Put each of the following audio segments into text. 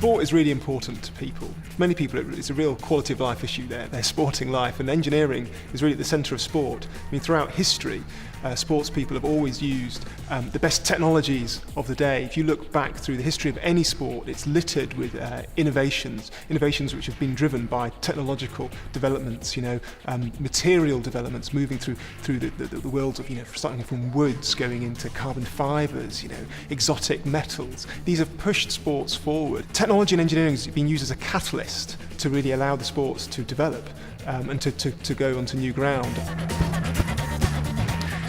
Sport is really important to people. Many people, it's a real quality of life issue there, their sporting life, and engineering is really at the centre of sport. I mean, throughout history, sports people have always used the best technologies of the day. If you look back through the history of any sport, it's littered with innovations which have been driven by technological developments, material developments, moving through the worlds of, starting from woods, going into carbon fibres, exotic metals. These have pushed sports forward. Technology and engineering has been used as a catalyst to really allow the sports to develop and to go onto new ground.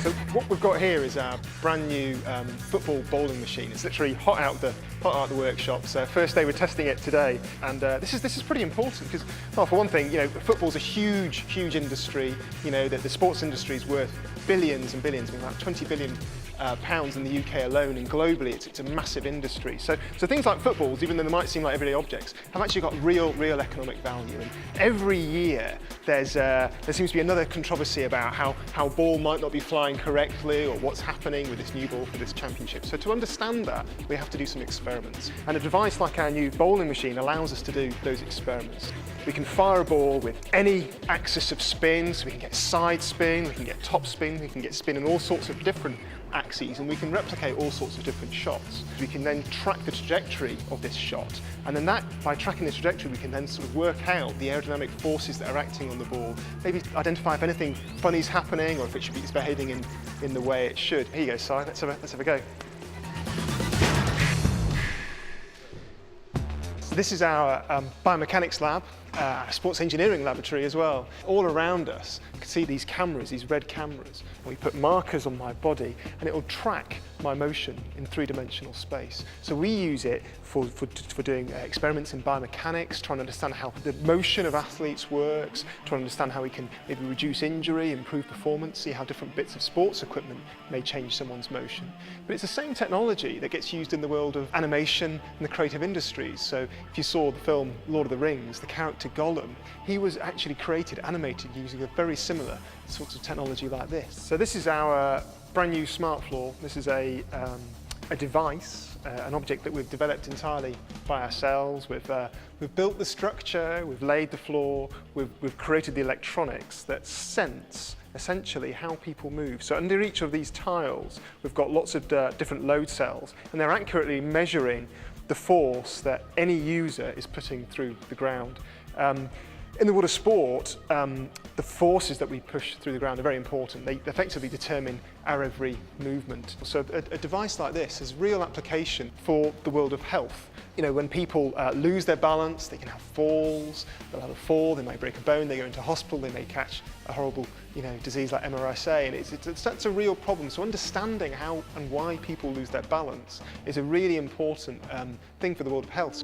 So what we've got here is our brand new football bowling machine. It's literally hot out the workshop. So first day we're testing it today, and this is pretty important because, well, for one thing, football's a huge industry. The sports industry is worth billions and billions, about 20 billion pounds in the UK alone, and globally it's a massive industry. So things like footballs, even though they might seem like everyday objects, have actually got real economic value. And every year there seems to be another controversy about how ball might not be flying correctly, or what's happening with this new ball for this championship. So to understand that, we have to do some experiments. And a device like our new bowling machine allows us to do those experiments. We can fire a ball with any axis of spin, so we can get side spin, we can get top spin, we can get spin in all sorts of different axes, and we can replicate all sorts of different shots. We can then track the trajectory of this shot, and then by tracking the trajectory we can then sort of work out the aerodynamic forces that are acting on the ball, maybe identify if anything funny is happening or if it's behaving in the way it should. Here you go, Si, let's have a go. So this is our Biomechanics Lab, sports engineering laboratory as well. All around us, you can see these cameras, these red cameras. And we put markers on my body and it will track my motion in three-dimensional space. So we use it for doing experiments in biomechanics, trying to understand how the motion of athletes works, trying to understand how we can maybe reduce injury, improve performance, see how different bits of sports equipment may change someone's motion. But it's the same technology that gets used in the world of animation and the creative industries. So if you saw the film Lord of the Rings, the character Gollum, he was actually animated using a very similar sorts of technology like this. So this is our brand new smart floor. This is a device, an object that we've developed entirely by ourselves. We've built the structure, we've laid the floor, we've created the electronics that sense essentially how people move. So under each of these tiles we've got lots of different load cells, and they're accurately measuring the force that any user is putting through the ground. In the world of sport, the forces that we push through the ground are very important. They effectively determine our every movement. So a device like this has real application for the world of health. When people lose their balance, they can have falls, they'll have a fall, they may break a bone, they go into hospital, they may catch a horrible disease like MRSA, and that's a real problem. So understanding how and why people lose their balance is a really important thing for the world of health.